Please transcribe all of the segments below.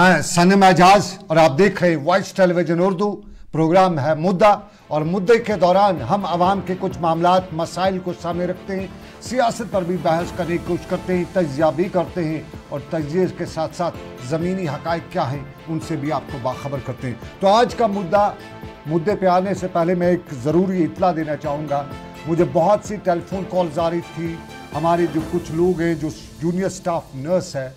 मैं सनम एजाज और आप देख रहे हैं वॉइस टेलीविजन उर्दू। प्रोग्राम है मुद्दा और मुद्दे के दौरान हम आवाम के कुछ मामलात मसाइल को सामने रखते हैं, सियासत पर भी बहस करने की कोशिश करते हैं, तजिया भी करते हैं और तजिए के साथ साथ ज़मीनी हक़ाइक़ क्या हैं उनसे भी आपको बाखबर करते हैं। तो आज का मुद्दे पे आने से पहले मैं एक ज़रूरी इत्तला देना चाहूँगा। मुझे बहुत सी टेलीफोन कॉल्स आ रही थी। हमारे जो कुछ लोग हैं जो जूनियर स्टाफ नर्स है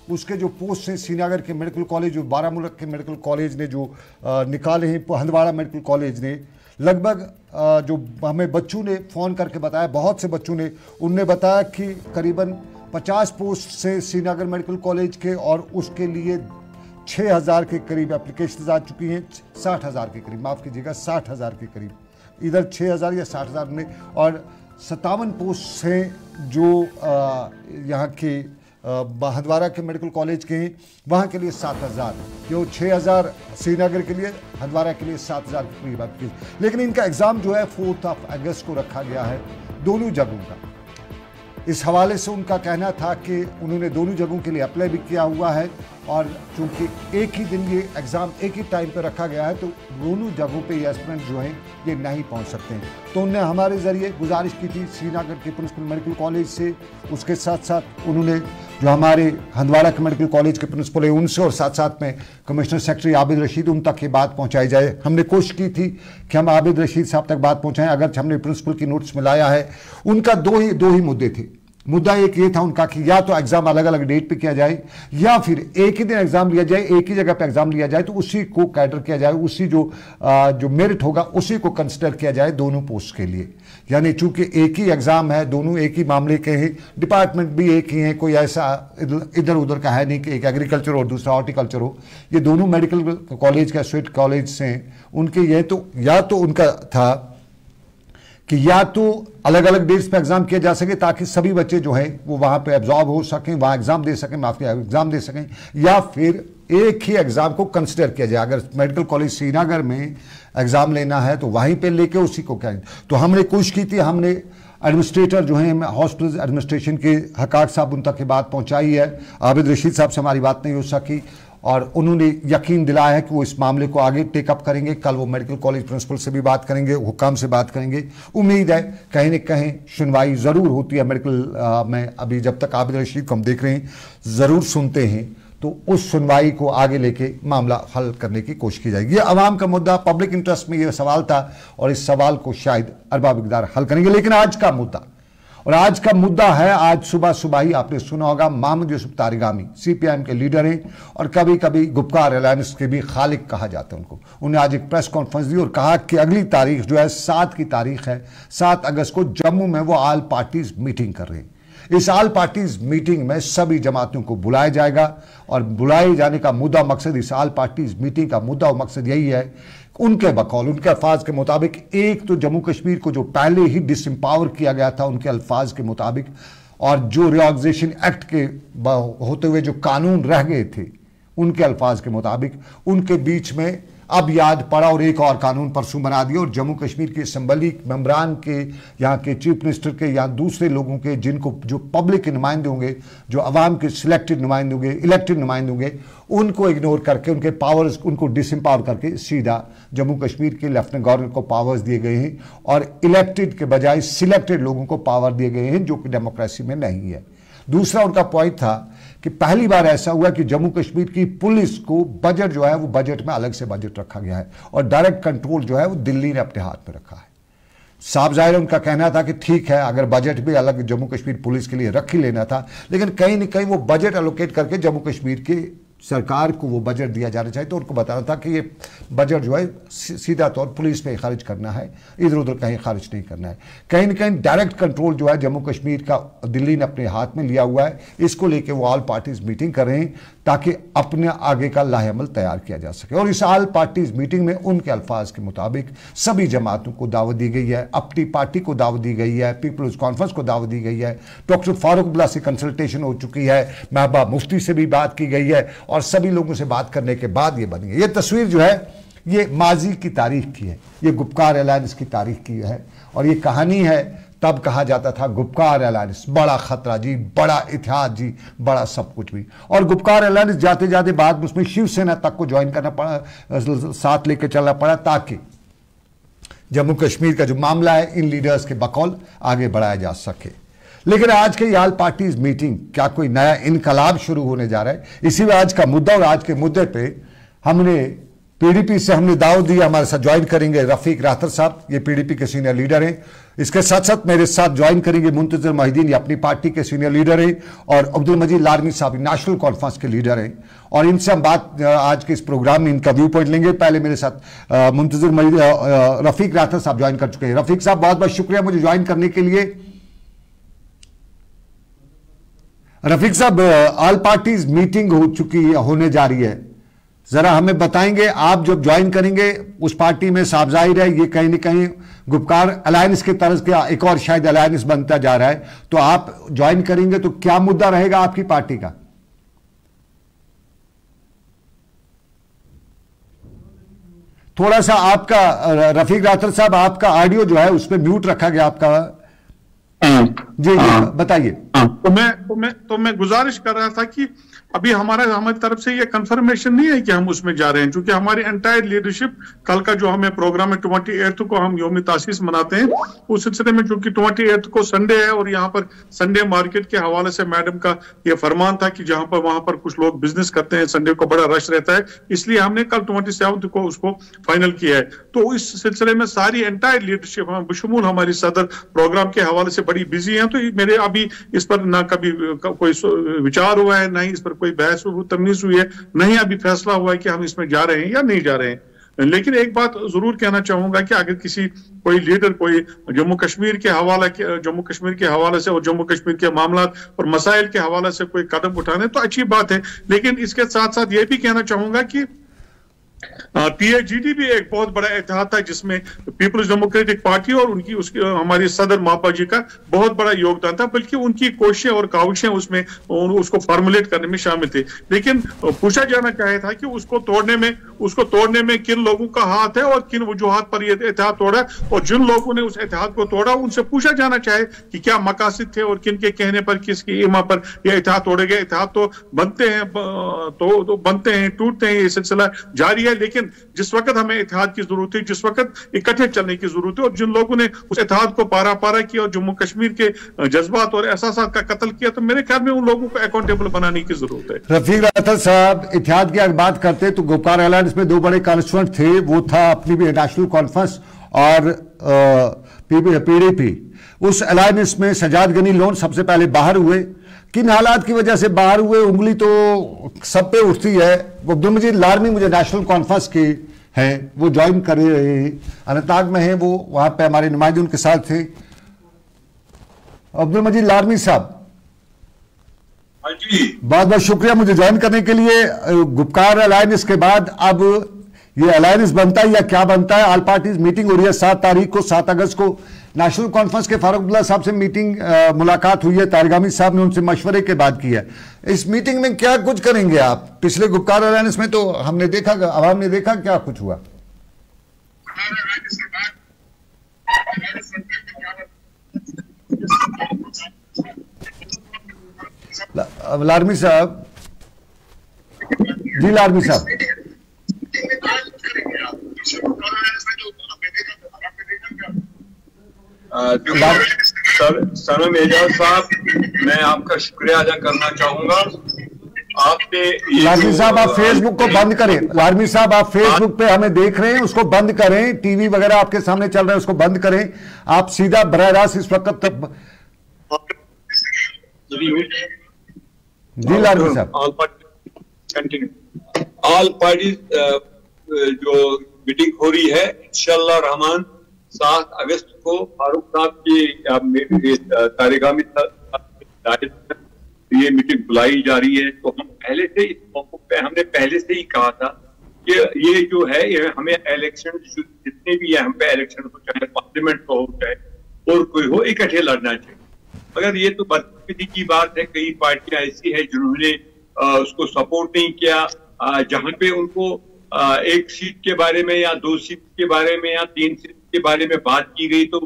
उसके जो पोस्ट हैं श्रीनगर के मेडिकल कॉलेज, जो बारामूला के मेडिकल कॉलेज ने जो निकाले हैं, हंदवाड़ा मेडिकल कॉलेज ने लगभग जो हमें बच्चों ने फ़ोन करके बताया, बहुत से बच्चों ने, उनने बताया कि करीबन 50 पोस्ट से श्रीनगर मेडिकल कॉलेज के और उसके लिए 6000 के करीब एप्लीकेशन आ चुकी हैं। 60,000 के करीब, माफ़ कीजिएगा, 60,000 के करीब, इधर 6000 या 60,000 में, और 57 पोस्ट हैं जो यहाँ के हंदवाड़ा के मेडिकल कॉलेज के हैं, वहाँ के लिए 7,000, जो 6,000 श्रीनगर के लिए, हंदवाड़ा के लिए 7,000 के करीब आपकी। लेकिन इनका एग्ज़ाम जो है 4 अगस्त को रखा गया है दोनों जगहों का। इस हवाले से उनका कहना था कि उन्होंने दोनों जगहों के लिए अप्लाई भी किया हुआ है और चूँकि एक ही दिन ये एग्ज़ाम एक ही टाइम पर रखा गया है तो दोनों जगहों पे ये एस्पिरेंट जो हैं ये नहीं पहुंच सकते हैं। तो उन्होंने हमारे ज़रिए गुजारिश की थी श्रीनगर के प्रिंसिपल मेडिकल कॉलेज से, उसके साथ साथ उन्होंने जो हमारे हंदवाड़ा के मेडिकल कॉलेज के प्रिंसिपल है उनसे, और साथ साथ में कमिश्नर सेक्रेटरी आबिद रशीद, उन तक ये बात पहुँचाई जाए। हमने कोशिश की थी कि हम आबिद रशीद साहब तक बात पहुँचाएँ, अगर हमने प्रिंसिपल की नोट्स में लाया है। उनका दो ही मुद्दे थे। मुद्दा एक ये था उनका कि या तो एग्जाम अलग अलग डेट पे किया जाए या फिर एक ही दिन एग्जाम लिया जाए, एक ही जगह पे एग्जाम लिया जाए, तो उसी को कैडर किया जाए, उसी जो मेरिट होगा उसी को कंसिडर किया जाए दोनों पोस्ट के लिए। यानी चूंकि एक ही एग्जाम है, दोनों एक ही मामले के हैं, डिपार्टमेंट भी एक ही है, कोई ऐसा इधर उधर का है नहीं कि एक एग्रीकल्चर और दूसरा हॉर्टिकल्चर हो। ये दोनों मेडिकल कॉलेज का स्वीट कॉलेज से हैं उनके। ये तो या तो उनका था कि या तो अलग अलग डेट्स पे एग्जाम किया जा सके ताकि सभी बच्चे जो हैं वो वहाँ पे एब्जॉर्ब हो सकें, वहाँ एग्जाम दे सकें, एग्जाम दे सकें, या फिर एक ही एग्जाम को कंसिडर किया जाए। अगर मेडिकल कॉलेज श्रीनगर में एग्जाम लेना है तो वहीं पे लेके उसी को करें। तो हमने कोशिश की थी, हमने एडमिनिस्ट्रेटर जो हैं हॉस्पिटल एडमिनिस्ट्रेशन के हकाक साहब उन तक ये बात पहुँचाई है। आबिद रशीद साहब से हमारी बात नहीं हो सकी और उन्होंने यकीन दिलाया है कि वो इस मामले को आगे टेकअप करेंगे। कल वो मेडिकल कॉलेज प्रिंसिपल से भी बात करेंगे, हुकाम से बात करेंगे। उम्मीद है कहीं न कहीं सुनवाई ज़रूर होती है मेडिकल में। अभी जब तक आबिद रशीद को हम देख रहे हैं ज़रूर सुनते हैं, तो उस सुनवाई को आगे लेके मामला हल करने की कोशिश की जाएगी। ये आवाम का मुद्दा, पब्लिक इंटरेस्ट में ये सवाल था और इस सवाल को शायद अरबाब इक़्तिदार हल करेंगे। लेकिन आज का मुद्दा, और आज का मुद्दा है, आज सुबह ही आपने सुना होगा, मोहम्मद यूसुफ तारिगामी CPIM के लीडर हैं और कभी कभी गुपकार अलायंस के भी खालिक कहा जाता है उनको। उन्हें आज एक प्रेस कॉन्फ्रेंस दी और कहा कि अगली तारीख जो है 7 की तारीख है, 7 अगस्त को जम्मू में वो ऑल पार्टीज मीटिंग कर रहे हैं। इस ऑल पार्टीज मीटिंग में सभी जमातों को बुलाया जाएगा और बुलाए जाने का मुद्दा मकसद, इस ऑल पार्टीज मीटिंग का मुद्दा और मकसद यही है, उनके बकौल, उनके अल्फाज के मुताबिक, एक तो जम्मू कश्मीर को जो पहले ही डिसएम्पावर किया गया था उनके अल्फाज के मुताबिक, और जो रिऑर्गनाइजेशन एक्ट के होते हुए जो कानून रह गए थे उनके अल्फाज के मुताबिक, उनके बीच में अब याद पड़ा और एक और कानून परसों बना दिया और जम्मू कश्मीर के असम्बली मेंबरान के, यहाँ के चीफ मिनिस्टर के, या दूसरे लोगों के जिनको जो पब्लिक के नुमाइंदे होंगे, जो अवाम के सिलेक्टेड नुमाइंदे होंगे, इलेक्टेड नुमाइंदे होंगे, उनको इग्नोर करके, उनके पावर्स, उनको डिसएम्पावर करके सीधा जम्मू कश्मीर के लेफ्टिनेंट गवर्नर को पावर्स दिए गए हैं और इलेक्टेड के बजाय सिलेक्टेड लोगों को पावर दिए गए हैं, जो कि डेमोक्रेसी में नहीं है। दूसरा उनका पॉइंट था कि पहली बार ऐसा हुआ कि जम्मू कश्मीर की पुलिस को बजट जो है वो बजट में अलग से बजट रखा गया है और डायरेक्ट कंट्रोल जो है वो दिल्ली ने अपने हाथ में रखा है। साफ जाहिर है उनका कहना था कि ठीक है, अगर बजट भी अलग जम्मू कश्मीर पुलिस के लिए रख ही लेना था, लेकिन कहीं न कहीं वो बजट एलोकेट करके जम्मू कश्मीर के सरकार को वो बजट दिया जाना चाहिए। तो उनको बताना था कि ये बजट जो है सीधा तौर पुलिस पे खर्च करना है, इधर उधर कहीं खर्च नहीं करना है। कहीं न कहीं डायरेक्ट कंट्रोल जो है जम्मू कश्मीर का दिल्ली ने अपने हाथ में लिया हुआ है। इसको लेके वो ऑल पार्टीज मीटिंग कर रहे हैं ताकि अपने आगे का लाहेअमल तैयार किया जा सके। और इस ऑल पार्टीज मीटिंग में उनके अल्फाज के मुताबिक सभी जमातों को दावत दी गई है, अपनी पार्टी को दावत दी गई है, पीपल्स कॉन्फ्रेंस को दावत दी गई है, डॉक्टर फारूक अब्दुल्ला से कंसल्टेशन हो चुकी है, महबूबा मुफ्ती से भी बात की गई है और सभी लोगों से बात करने के बाद ये बनी है। ये तस्वीर जो है ये माजी की तारीख की है, ये गुपकार अलायंस की तारीख की है। और ये कहानी है, तब कहा जाता था गुपकार अलायंस बड़ा खतरा जी, बड़ा इतिहास जी, बड़ा सब कुछ भी। और गुपकार अलायंस जाते जाते बाद में उसमें शिवसेना तक को ज्वाइन करना पड़ा, साथ लेके चलना पड़ा, ताकि जम्मू कश्मीर का जो मामला है इन लीडर्स के बकौल आगे बढ़ाया जा सके। लेकिन आज के ऑल पार्टीज मीटिंग क्या कोई नया इनकलाब शुरू होने जा रहा है? इसी में आज का मुद्दा, और आज के मुद्दे पे हमने पीडीपी से हमने दावत दी, हमारे साथ ज्वाइन करेंगे रफीक राथर साहब, ये पीडीपी के सीनियर लीडर हैं। इसके साथ साथ मेरे साथ ज्वाइन करेंगे मुंतजर मोहिद्दीन, ये अपनी पार्टी के सीनियर लीडर हैं, और अब्दुल मजीद लारमी साहब नेशनल कॉन्फ्रेंस के लीडर हैं। और इनसे हम बात आज के इस प्रोग्राम में इनका व्यू पॉइंट लेंगे। पहले मेरे साथ मुंतजर रफीक राथर साहब ज्वाइन कर चुके हैं। रफीक साहब बहुत बहुत शुक्रिया मुझे ज्वाइन करने के लिए। रफीक साहब, ऑल पार्टीज मीटिंग होने जा रही है, जरा हमें बताएंगे, आप जब ज्वाइन करेंगे उस पार्टी में साफ जाहिर है ये कहीं ना कहीं गुपकार अलायंस के तरह के एक और शायद अलायंस बनता जा रहा है, तो आप ज्वाइन करेंगे तो क्या मुद्दा रहेगा आपकी पार्टी का? थोड़ा सा आपका रफीक राथर साहब, आपका ऑडियो जो है उसमें म्यूट रखा गया आपका। जी बताइए। तो मैं गुजारिश कर रहा था कि अभी हमारी तरफ से ये कंफर्मेशन नहीं है कि हम उसमें जा रहे हैं, क्योंकि हमारी एंटायर लीडरशिप कल का जो हमें प्रोग्राम है 28 को हम यौम तासीस मनाते हैं, उस सिलसिले में क्योंकि 28 को संडे है और यहाँ पर संडे मार्केट के हवाले से मैडम का ये फरमान था कि जहां पर वहां पर कुछ लोग बिजनेस करते हैं, संडे को बड़ा रश रहता है, इसलिए हमने कल 27 को उसको फाइनल किया है। तो इस सिलसिले में सारी एंटायर लीडरशिप बशमूल हमारी सदर प्रोग्राम के हवाले से बड़ी बिजी है। तो मेरे अभी इस पर ना कभी कोई विचार हुआ है, ना ही इस पर कोई बहस तमीज हुई है, नहीं अभी फैसला हुआ है कि हम इसमें जा रहे हैं या नहीं जा रहे हैं। लेकिन एक बात जरूर कहना चाहूंगा कि अगर कोई लीडर कोई जम्मू कश्मीर के हवाले से और जम्मू कश्मीर के मामला और मसाइल के हवाले से कोई कदम उठाने तो अच्छी बात है, लेकिन इसके साथ साथ ये भी कहना चाहूंगा कि PAGD भी एक बहुत बड़ा इत्तेहाद था जिसमें पीपल्स डेमोक्रेटिक पार्टी और उसकी हमारी सदर मापा जी का बहुत बड़ा योगदान था, बल्कि उनकी कोशिशें और काविशें उसमें उसको फॉर्मुलेट करने में शामिल थे। लेकिन पूछा जाना चाहिए था कि उसको तोड़ने में किन लोगों का हाथ है और किन वजूहात पर यह इत्तेहाद तोड़ा, और जिन लोगों ने उस इत्तेहाद को तोड़ा उनसे पूछा जाना चाहिए कि क्या मकासद थे और किन के कहने पर, किसकी इमा पर यह इत्तेहाद तोड़े गए। इत्तेहाद तो बनते हैं टूटते हैं, ये सिलसिला जारी है, लेकिन जिस वक्त हमें इत्तेहाद की जरूरत है, जिस वक्त इकट्ठे चलने की जरूरत है, और जिन लोगों ने उस इत्तेहाद को पारा किया और जम्मू कश्मीर के जज्बात और एहसासात का कत्ल किया, तो मेरे ख्याल में उन लोगों को अकाउंटेबल बनाने की जरूरत है। रफीक राथर साहब, इत्तेहाद की अगर बात करते तो गुपकार अलायंस में दो बड़े कॉन्स्टिट्यूएंट थे, वो था अपनी भी नेशनल कॉन्फ्रेंस और PDP। उस अलायंस में सजाद गनी लोन सबसे पहले बाहर हुए। किन हालात की वजह से बाहर हुए, उंगली तो सब पे उठती है। अब्दुल मजीद लारमी मुझे नेशनल कॉन्फ्रेंस के हैं, वो ज्वाइन कर रहे हैं, अनंतनाग में हैं, वो वहां पे हमारे नुमाइंदे उनके साथ थे। अब्दुल मजीद लारमी साहब, बहुत बहुत शुक्रिया मुझे ज्वाइन करने के लिए। गुपकार अलायंस के बाद अब ये अलायंस बनता है या क्या बनता है? ऑल पार्टीज मीटिंग हो रही है 7 तारीख को, 7 अगस्त को नेशनल कॉन्फ्रेंस के फारूक अब्दुल्ला साहब से मुलाकात हुई है, तारिगामी साहब ने उनसे मशवरे के बाद की है। इस मीटिंग में क्या कुछ करेंगे आप? पिछले गुपकार अलायंस में तो हमने देखा, आवाम ने देखा क्या कुछ हुआ। लारमी साहब, जी लारमी साहब, सनम एजाज साहब, मैं आपका शुक्रिया अदा करना चाहूंगा। आपने लारमी साहब आप फेसबुक को बंद करें। लारमी साहब आप फेसबुक पे हमें देख रहे हैं, उसको बंद करें। टीवी वगैरह आपके सामने चल रहे हैं, उसको बंद करें। आप सीधा बराह रास्त इस वक्त तक जी लारमी साहब। ऑल पार्टी जो मीटिंग हो रही है इंशाअल्लाह रहमान 7 अगस्त को फारूक साहब की तारिगामी ये मीटिंग बुलाई जा रही है। तो हम पहले से इस मौके पे हमने पहले से ही कहा था कि ये जो है ये हमें इलेक्शन जितने भी है हम पे इलेक्शन हो, चाहे पार्लियामेंट को हो चाहे और कोई हो, इकट्ठे लड़ना चाहिए। मगर ये तो बदकिस्मती की बात है, कई पार्टियां ऐसी है जिन्होंने उसको सपोर्ट नहीं किया, जहां पे उनको एक सीट के बारे में या 2 सीट के बारे में या 3 सीट के बारे में बात की गई तो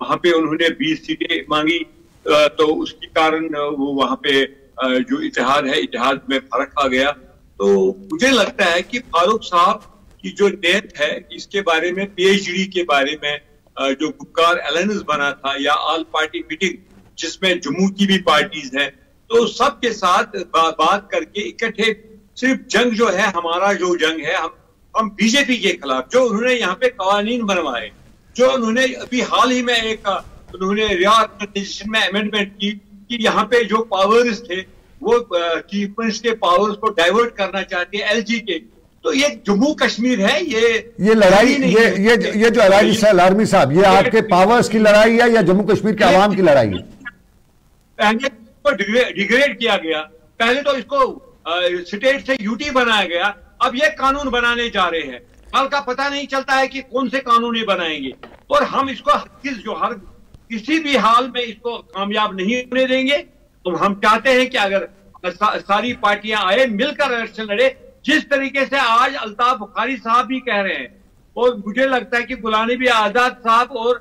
वहां पे उन्होंने 20 सीटें मांगी, तो उसके कारण वो वहां पे जो इतिहाद है, इतिहाद में फर्क आ गया। तो मुझे लगता है कि फारूक साहब की जो नीयत है इसके बारे में, पीएचडी के बारे में जो गुपकार एलायंस बना था या ऑल पार्टी मीटिंग जिसमें जम्मू की भी पार्टीज हैं, तो सबके साथ बात करके इकट्ठे सिर्फ जंग जो है, हमारा जो जंग है, हम बीजेपी के खिलाफ जो उन्होंने यहाँ पे कवानीन बनवाए, जो उन्होंने अभी हाल ही में उन्होंने रियासत में अमेंडमेंट की कि यहाँ पे जो पावर्स थे वो चीफ मिनिस्टर के पावर्स को डाइवर्ट करना चाहते हैं एलजी के। तो ये जम्मू कश्मीर है, ये लड़ाई ये जो लारमी साहब, ये आपके पावर्स की लड़ाई है या जम्मू कश्मीर के आवाम की लड़ाई है? पहले इसको डिग्रेड किया गया, पहले तो इसको स्टेट से यूटी बनाया गया, अब ये कानून बनाने जा रहे हैं। कल का पता नहीं चलता है कि कौन से कानून ये बनाएंगे, और हम इसको किसी भी हाल में इसको कामयाब नहीं होने देंगे। तो हम चाहते हैं कि अगर सारी पार्टियां आए, मिलकर इलेक्शन लड़े, जिस तरीके से आज अल्ताफ बुखारी साहब भी कह रहे हैं, और मुझे लगता है कि गुलाम नबी आजाद साहब और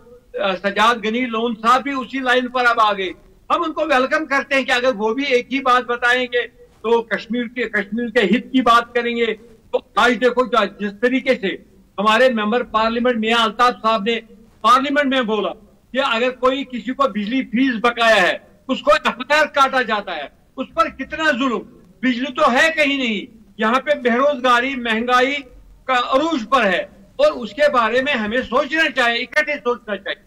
सजाद गनी लोन साहब भी उसी लाइन पर अब आ गए। हम उनको वेलकम करते हैं कि अगर वो भी एक ही बात बताएंगे तो कश्मीर के हित की बात करेंगे। तो आज देखो जिस तरीके से हमारे मेंबर पार्लियामेंट मियां अल्ताफ साहब ने पार्लियामेंट में बोला कि अगर कोई किसी को बिजली फीस बकाया है उसको एफआईआर काटा जाता है, उस पर कितना जुल्म। बिजली तो है कहीं नहीं, यहाँ पे बेरोजगारी, महंगाई का अरूज पर है, और उसके बारे में हमें सोचना चाहिए, इकट्ठे सोचना चाहिए।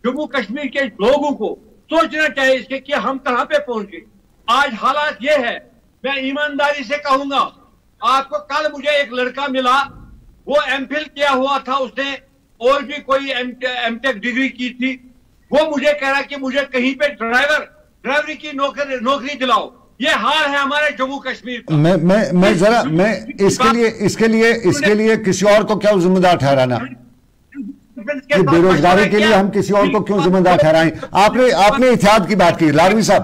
जम्मू कश्मीर के लोगों को सोचना चाहिए इसके कि हम कहां पे पहुंचे। आज हालात ये है, मैं ईमानदारी से कहूंगा आपको, कल मुझे एक लड़का मिला, वो एमफिल किया हुआ था, उसने और भी कोई एमटेक डिग्री की थी, वो मुझे कह रहा कि मुझे कहीं पे ड्राइवरी की नौकरी दिलाओ। ये हाल है हमारे जम्मू कश्मीर का। मैं इसके लिए किसी और को क्यों जिम्मेदार ठहराना, कि बेरोजगारी के लिए हम किसी और को क्यों जिम्मेदार ठहराएं? आपने इतिहाद की बात की, लारमी साहब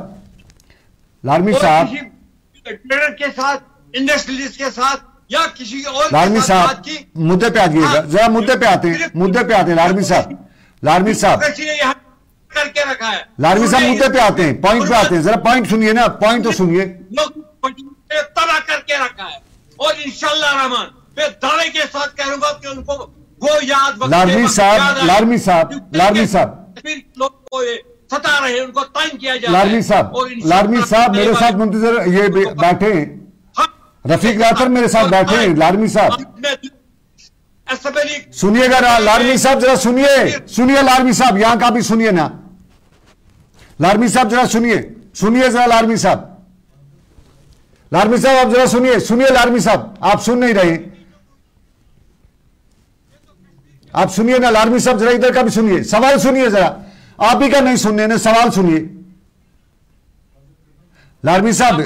के साथ, इंडस्ट्रियलिस्ट के साथ या किसी और लारमी साहब मुद्दे पे आइएगा, जरा मुद्दे पे आते हैं लारमी साहब करके रखा है। लारमी साहब मुद्दे पे आते हैं, पॉइंट पे आते हैं, जरा पॉइंट सुनिए ना, पॉइंट तो सुनिए। तबाह करके रखा है, और इंशाल्लाह रहमान मैं दावे के साथ कहूंगा कि उनको वो याद लारमी साहब लोग को सता रहे, उनको तंग किया जाए। लारमी साहब मेरे साथ मुंतजर ये बैठे, रफीक रातर मेरे साथ बैठे हैं। लारमी साहब सुनिएगा ना, लारमी साहब जरा सुनिए लारमी साहब, यहां का भी सुनिए ना। लारमी साहब जरा सुनिए जरा, लारमी साहब आप जरा सुनिए लारमी साहब, आप सुन नहीं रहे, आप सुनिए ना लारमी साहब, जरा इधर का भी सुनिए, सवाल सुनिए जरा, आप भी का नहीं सुनने ना, सवाल सुनिए। लारमी साहब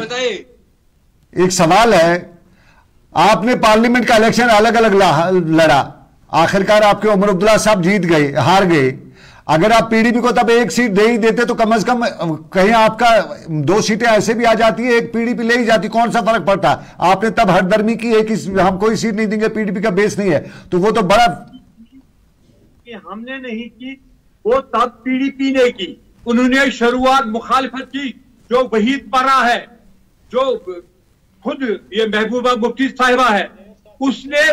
एक सवाल है, आपने पार्लियामेंट का इलेक्शन अलग अलग लड़ा, आखिरकार आपके उमर अब्दुल्ला साहब हार गए। अगर आप पीडीपी को तब एक सीट दे ही देते तो कम से कम कहीं आपका 2 सीटें ऐसे भी आ जाती है, एक पीडीपी ले ही जाती, कौन सा फर्क पड़ता? आपने तब हरदर्मी की, हम कोई सीट नहीं देंगे, पीडीपी का बेस नहीं है, तो वो तो बड़ा हमने नहीं की, वो तब पीडीपी ने की। उन्होंने शुरुआत मुखालिफत की, जो वहीद परा है, जो खुद ये महबूबा मुफ्ती साहिबा है, उसने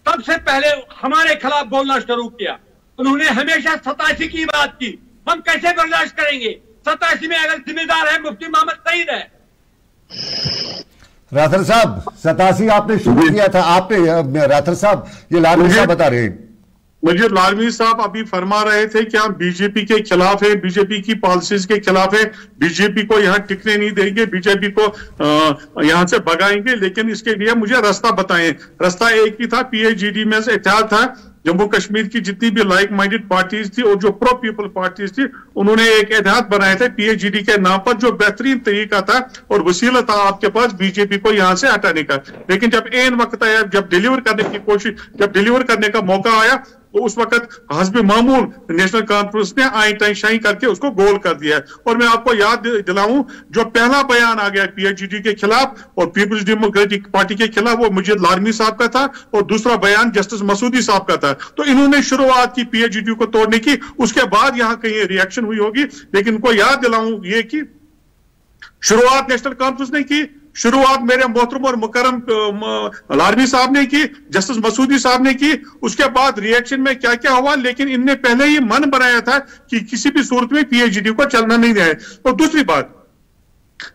तब से पहले हमारे खिलाफ बोलना शुरू किया। उन्होंने हमेशा 87 की बात की, हम कैसे बर्दाश्त करेंगे? 87 में अगर जिम्मेदार है मुफ्ती मोहम्मद सईद है। राथर साहब 87 आपने शुरू किया था, आपने राथर साहब, ये लारमी साहब बता रहे हैं। मुझे लारमी साहब अभी फरमा रहे थे कि हम बीजेपी के खिलाफ है, बीजेपी की पॉलिसीज के खिलाफ है, बीजेपी को यहाँ टिकने नहीं देंगे, बीजेपी को यहाँ से भगाएंगे। लेकिन इसके लिए मुझे रास्ता बताएं। रास्ता एक ही था, पीएचडी में से इत्तेहाद था, जम्मू कश्मीर की जितनी भी लाइक माइंडेड पार्टीज थी और जो प्रो पीपल पार्टीज थी, उन्होंने एक इत्तेहाद बनाए थे पीएचडी के नाम पर, जो बेहतरीन तरीका था और वसीला था आपके पास बीजेपी को यहां से हटाने का। लेकिन जब एन वक्त आया, जब डिलीवर करने का मौका आया, तो उस वक्त हस्बे मामूल नेशनल कॉन्फ्रेंस ने आइन टाइन शाइन करके उसको गोल कर दिया है। और मैं आपको याद दिलाऊं, जो पहला बयान आ गया PIGT के खिलाफ और पीपल्स डेमोक्रेटिक पार्टी के खिलाफ वो मुजीद लारमी साहब का था, और दूसरा बयान जस्टिस मसूदी साहब का था। तो इन्होंने शुरुआत की PIGT को तोड़ने की, उसके बाद यहां कहीं रिएक्शन हुई होगी। लेकिन इनको याद दिलाऊं ये कि शुरुआत नेशनल कॉन्फ्रेंस ने की, शुरुआत मेरे मोहतरम और मुकरम लारमी साहब ने की, जस्टिस मसूदी साहब ने की। उसके बाद रिएक्शन में क्या क्या हुआ, लेकिन इनने पहले ही मन बनाया था कि किसी भी सूरत में PIGT को चलना नहीं है। और दूसरी बात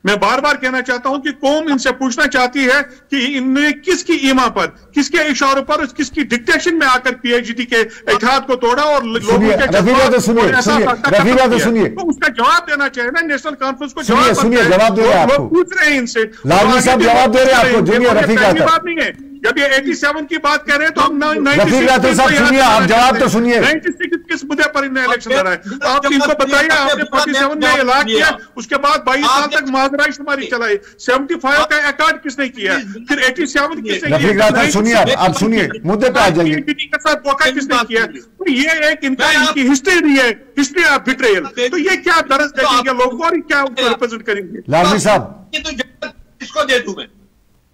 मैं बार बार कहना चाहता हूं कि कौम इनसे पूछना चाहती है कि इनने किसकी ईमा पर, किसके इशारों पर, किसकी डिक्टेशन में आकर PIGT के इत्तेहाद को तोड़ा और लोगों के सुनिए, तो उसका जवाब देना चाहिए ना नेशनल कॉन्फ्रेंस को। जवाब दे रहे हैं आपको, लोग पूछ रहे हैं इनसे, लालमी साहब जवाब दे रहे हैं आपको। जूनियर रफीक बात नहीं है, जब ये 87 की बात कर रहे हैं तो हम 96 सुनिए, आप जवाब तो सुनिए। 96 किस मुद्दे पर इन्हें इलेक्शन लड़ा है, तो आप इनको बताइए। आपने 47 में इलाज किया, उसके बाद 22 साल तक माजराई शुमारी चलाई। 75 का अकार्ड किसने किया, फिर 87 किसने किया? सुनिए, आप सुनिए, मुद्दे पे आ जाइए। के साथ धोखा किसने किया? तो ये एक इनकी हिस्ट्री रही है, हिस्ट्री ऑफ बिट्रेयल। तो ये क्या दर्ज देंगे लोगों को और क्या उनको रिप्रेजेंट करेंगे? लालमी साहब, इसको दे दूं मैं,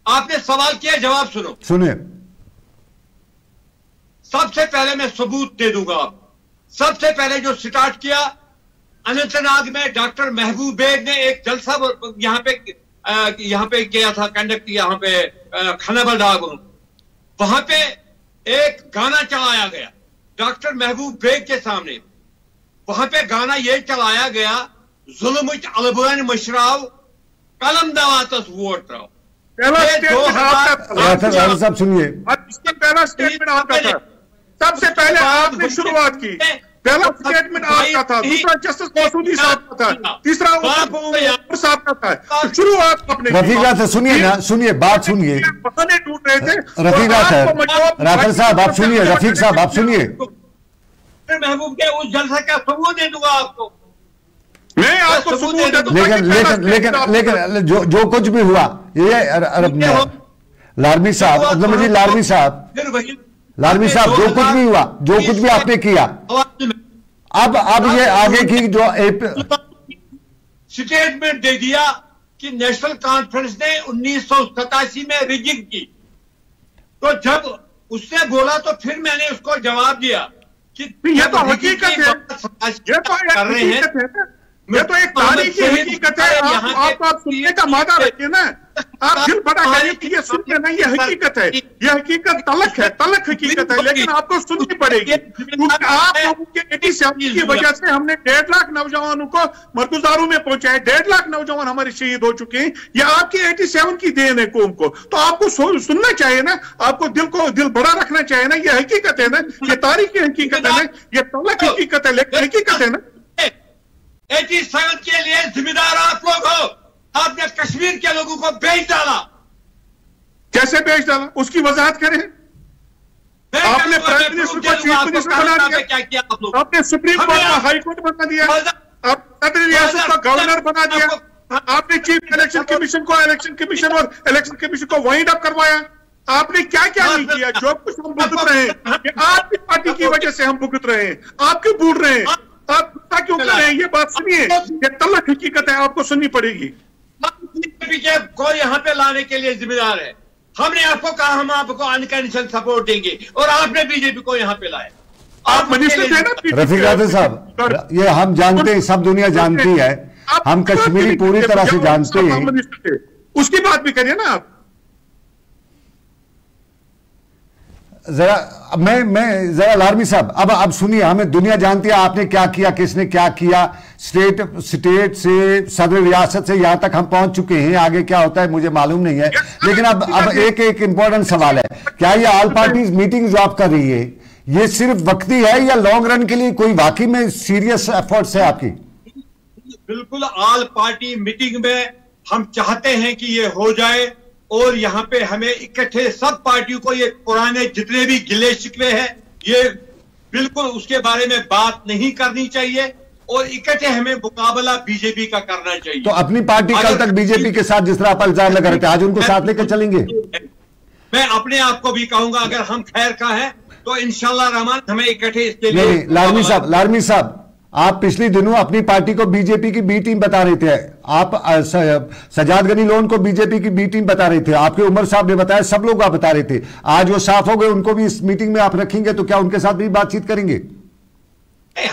आपने सवाल किया, जवाब सुनो। सुनिए, सबसे पहले मैं सबूत दे दूंगा आप। सबसे पहले जो स्टार्ट किया अनंतनाग में, डॉक्टर महबूब बेग ने एक जलसा यहाँ पे किया था, कंडक्ट किया यहाँ पे खनाबल डाग। वहां पे एक गाना चलाया गया डॉक्टर महबूब बेग के सामने। वहां पे गाना ये चलाया गया, जुल्म अलबन मशराव कलम दवातस वोट राव। साहब सुनिए, इसका पहला स्टेटमेंट आपका था, सबसे पहले आपने शुरुआत की। पहला स्टेटमेंट आपका था, दूसरा जस्टिस मसूदी साहब का था, तीसरा साहब का था। तो शुरुआत आपने रफीक से सुनिए ना, सुनिए बात सुनिए, बहाने टूट रहे थे। रफीक राठौर साहब आप सुनिए, रफीक साहब आप सुनिए। महबूब के उस जलसा का सबूत दे दूंगा आपको मैं, आपको सबूत दे दूंगा। लेकिन जो कुछ भी हुआ ये लारमी साहब, अब्दुल मजीद लारमी साहब, जो कुछ भी हुआ, जो कुछ भी आपने किया, अब ये आगे की जो स्टेटमेंट दे दिया कि नेशनल कॉन्फ्रेंस ने 1987 में रिजिंग की। तो जब उसने बोला तो फिर मैंने उसको जवाब दिया कि ये तो हकीकत है, ये तो कर रहे हैं, ये तो एक तारीखी हकीकत है। आप सुनने का मादा रखिए ना, आप दिल बड़ा करिए कि ये सुनने नहीं, ये हकीकत है, ये हकीकत तलख है, तलख हकीकत है, लेकिन आपको सुननी पड़ेगी। क्योंकि आप लोगों के 87 की वजह से हमने 1.5 लाख नौजवानों को मरकुज़दारों में पहुंचाया, 1.5 लाख नौजवान हमारे शहीद हो चुके हैं। ये आपकी 87 की देन है कौम को, तो आपको सुनना चाहिए ना, आपको दिल बड़ा रखना चाहिए ना। ये हकीकत है ना, ये तारीखी हकीकत है ना, ये तलख हकीकत है, लेकिन हकीकत है ना। 87 के लिए जिम्मेदार आप लोग हो। आपने कश्मीर के लोगों को बेच डाला। कैसे बेच डाला, उसकी वजाहत करें। आपने प्राइम मिनिस्टर को चीफ मिनिस्टर बना दिया, आपने सुप्रीम कोर्ट को हाई कोर्ट बना दिया, आप सदर रियासत को गवर्नर बना दिया, आपने चीफ इलेक्शन कमीशन को इलेक्शन कमीशन और इलेक्शन कमीशन को वाइंड अप करवाया। आपने क्या क्या नहीं किया। जो कुछ हम भुगत रहे हैं आपकी पार्टी की वजह से हम भुगत रहे हैं, आप क्यों भूल रहे हैं, आप गुस्सा क्यों कर रहे हैं? ये बात सुनिए, ये तलख हकीकत है, आपको सुननी पड़ेगी। बीजेपी को यहाँ पे लाने के लिए जिम्मेदार है। हमने आपको कहा हम आपको अनकंडीशनल सपोर्ट देंगे और आपने बीजेपी को यहाँ पे लाया। आप मिनिस्टर थे ना रफीक राठौर साहब, ये हम जानते हैं, सब दुनिया जानती है, हम कश्मीरी पूरी तरह से जानते हैं। उसकी बात भी करिए ना आप। जरा मैं जरा लारमी साहब, अब सुनिए, हमें दुनिया जानती है आपने क्या किया, किसने क्या किया, स्टेट से सदर रियासत से यहां तक हम पहुंच चुके हैं, आगे क्या होता है मुझे मालूम नहीं है। लेकिन अब एक इंपॉर्टेंट सवाल है, क्या ये ऑल पार्टीज मीटिंग जो आप कर रही है ये सिर्फ वक्ती है या लॉन्ग रन के लिए कोई वाकई में सीरियस एफर्ट्स है आपकी? बिल्कुल ऑल पार्टी मीटिंग में हम चाहते हैं कि ये हो जाए और यहाँ पे हमें इकट्ठे सब पार्टियों को ये पुराने जितने भी गिले शिकवे हैं ये बिल्कुल उसके बारे में बात नहीं करनी चाहिए और इकट्ठे हमें मुकाबला बीजेपी का करना चाहिए। तो अपनी पार्टी कल तक बीजेपी के साथ जिस तरह आप इल्जाम लगा रहे थे, आज उनको साथ लेकर चलेंगे? मैं अपने आप को भी कहूंगा, अगर हम खैर का है तो इंशाल्लाह रहमान हमें इकट्ठे इसके लिए। नहीं लारमी साहब आप पिछले दिनों अपनी पार्टी को बीजेपी की बी टीम बता रहे थे, आप सजाद गनी लोन को बीजेपी की बी टीम बता रहे थे, आपके उमर साहब ने बताया, सब लोग आप बता रहे थे। आज वो साफ हो गए, उनको भी इस मीटिंग में आप रखेंगे तो क्या उनके साथ भी बातचीत करेंगे?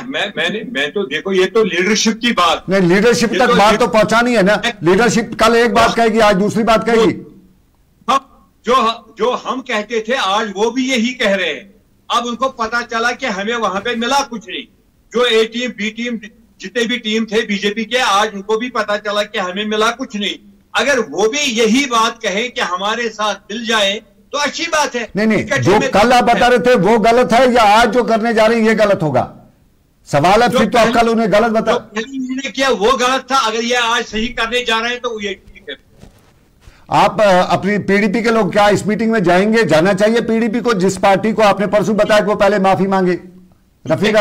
मैं तो देखो ये तो लीडरशिप की बात नहीं, लीडरशिप तक बात तो पहुंचानी है ना। लीडरशिप कल एक बात कहेगी, आज दूसरी बात कहेगी। जो हम कहते थे आज वो भी यही कह रहे हैं। अब उनको पता चला कि हमें वहां पे मिला कुछ नहीं। जो ए टीम बी टीम जितने भी टीम थे बीजेपी के, आज उनको भी पता चला कि हमें मिला कुछ नहीं। अगर वो भी यही बात कहे कि हमारे साथ मिल जाए तो अच्छी बात है। नहीं, जो कल आप बता रहे थे वो गलत है या आज जो करने जा रहे हैं ये गलत होगा? सवाल है फिर तो आप कल उन्हें गलत बता किया वो गलत था, अगर ये आज सही करने जा रहे हैं तो ये ठीक है। आप अपनी पीडीपी के लोग क्या इस मीटिंग में जाएंगे? जाना चाहिए पीडीपी को, जिस पार्टी को आपने परसों बताया कि वो पहले माफी मांगे। रफीक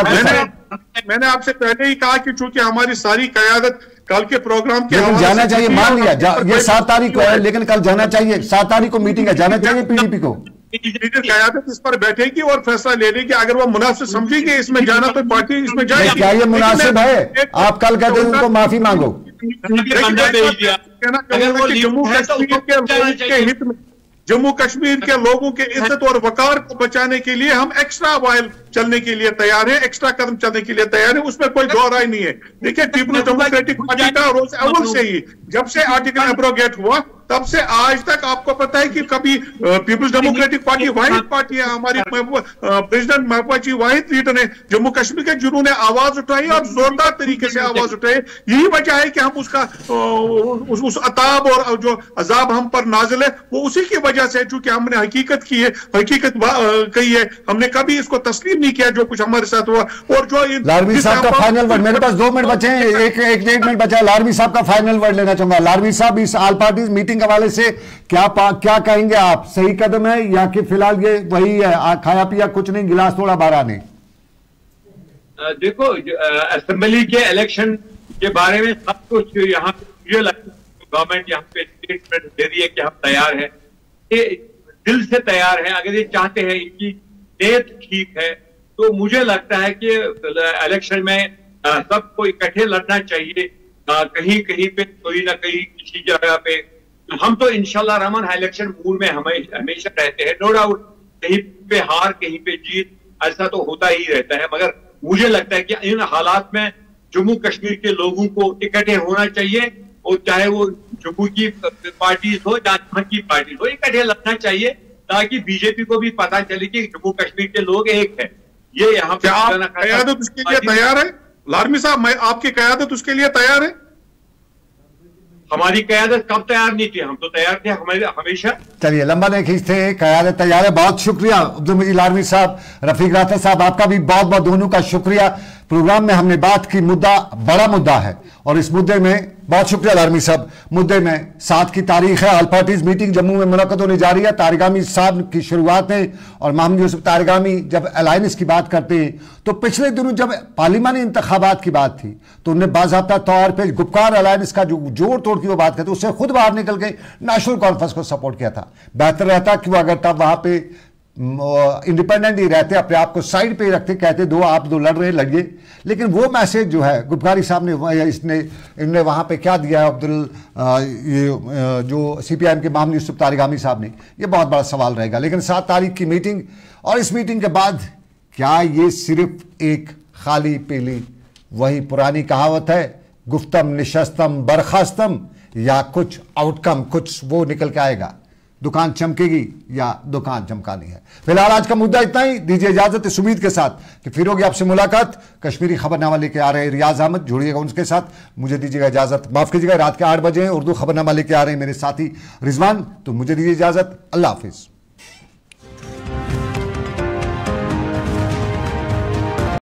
मैंने आपसे पहले ही कहा कि चूंकि हमारी सारी कयादत कल के प्रोग्राम के जाना चाहिए, मान लिया ये 7 तारीख को है, लेकिन कल जाना चाहिए। 7 तारीख को मीटिंग है, जाना चाहिए पीडीपी को। कयादत इस पर बैठेगी और फैसला ले लेगी। अगर वो मुनासिब समझेगी इसमें जाना तो पार्टी इसमें जाएगी। क्या ये मुनासिब है? आप कल कहते हैं उनको माफी मांगो। जम्मू कश्मीर के लोगों के इज्जत और वकार को बचाने के लिए हम एक्स्ट्रा माइल चलने के लिए तैयार है, एक्स्ट्रा कदम चलने के लिए तैयार है, उसमें कोई दो राय नहीं है। देखिए पीपल्स डेमोक्रेटिक पार्टी का रोज अव्वल से ही जब से आर्टिकल एब्रोगेट हुआ तब से आज तक आपको पता है कि कभी पीपल्स डेमोक्रेटिक पार्टी वाहिद पार्टी है, हमारी प्रेसिडेंट महबूबा जी वाहिद लीडर ने जम्मू कश्मीर के जिन्होंने आवाज उठाई और जोरदार तरीके से आवाज उठाई। यही वजह है कि हम उसका उस अताब और जो अजाब हम पर नाजिल है वो उसी की वजह से, चूंकि हमने हकीकत की है, हकीकत कही है, हमने कभी इसको तस्लीम नहीं किया जो कुछ हमारे साथ हुआ। और जो लारमी साहब का फाइनल वर्ड, मेरे पास 2 मिनट बचे हैं, एक मिनट बचा है, लारमी साहब का फाइनल वर्ड लेना चाहूंगा। लारमी साहब इस ऑल पार्टी मीटिंग के हवाले से क्या कहेंगे आप? सही कदम है या कि फिलहाल ये वही है, खाया पिया कुछ नहीं, गिलास थोड़ा बारह नहीं? देखो असेंबली के इलेक्शन के बारे में सब कुछ यहाँ पे गवर्नमेंट यहाँ पे स्टेटमेंट दे रही है कि हम तैयार हैं, ये दिल से तैयार हैं। अगर ये चाहते हैं इनकी नीयत ठीक है तो मुझे लगता है कि इलेक्शन में सबको इकट्ठे लड़ना चाहिए। कहीं कहीं पे कोई ना कहीं किसी जगह पे हम तो इंशाल्लाह रहमान इलेक्शन मूड में हमेशा रहते हैं, नो डाउट। कहीं पे हार कहीं पे जीत ऐसा तो होता ही रहता है, मगर मुझे लगता है कि इन हालात में जम्मू कश्मीर के लोगों को इकट्ठे होना चाहिए, और चाहे वो जम्मू की पार्टी हो या जहां की पार्टी हो, इकट्ठे लड़ना चाहिए ताकि बीजेपी को भी पता चले कि जम्मू कश्मीर के लोग एक है। ये यहाँ पे कयादत उसके लिए तैयार है? लारमी साहब मैं आपकी कयादत उसके लिए तैयार है? हमारी कयादत कब तैयार नहीं थी, हम तो तैयार थे हमेशा। चलिए लंबा नहीं खींचते, कयादत तैयार है। बहुत शुक्रिया अब्दुल मजीद लारमी साहब, रफीक राहत साहब, आपका भी बहुत बहुत दोनों का शुक्रिया। प्रोग्राम में हमने बात की, मुद्दा बड़ा मुद्दा है और इस मुद्दे में बहुत शुक्रिया लारमी साहब। मुद्दे में 7 की तारीख है, ऑल पार्टीज मीटिंग जम्मू में मुनक्कद होने जा रही है। तारिगामी साहब की शुरुआत में और मोहम्मद यूसुफ तारिगामी जब अलायंस की बात करते हैं तो पिछले दिनों जब पार्लिमानी इंतखाबात की बात थी तो उन्हें बाज़ाब्ता तौर पर गुपकार अलायंस का जो जोड़ तोड़ की वो बात करते उससे खुद बाहर निकल के नेशनल कॉन्फ्रेंस को सपोर्ट किया था। बेहतर रहता कि वो अगर तब वहां पे इंडिपेंडेंट ही रहते, अपने आप को साइड पे रखते, कहते आप दो लड़ रहे लड़िए। लेकिन वो मैसेज जो है गुपकारी साहब ने इनने वहाँ पे क्या दिया है ये जो CPIM के मोहम्मद यूसुफ तारिगामी साहब ने, ये बहुत बड़ा सवाल रहेगा। लेकिन 7 तारीख की मीटिंग और इस मीटिंग के बाद क्या ये सिर्फ एक खाली पीली वही पुरानी कहावत है, गुफ्तम निशस्तम बरखास्तम, या कुछ आउटकम कुछ वो निकल के आएगा? दुकान चमकेगी या दुकान चमकानी है? फिलहाल आज का मुद्दा इतना ही, दीजिए इजाजत इस उम्मीद के साथ कि फिर होगी आपसे मुलाकात। कश्मीरी खबरनामा लेके आ रहे हैं रियाज अहमद, जुड़िएगा उनके साथ। मुझे दीजिएगा इजाजत, माफ कीजिएगा, रात के 8 बजे उर्दू खबरनामा लेके आ रहे हैं मेरे साथी रिजवान। तो मुझे दीजिए इजाजत, अल्लाह हाफिज।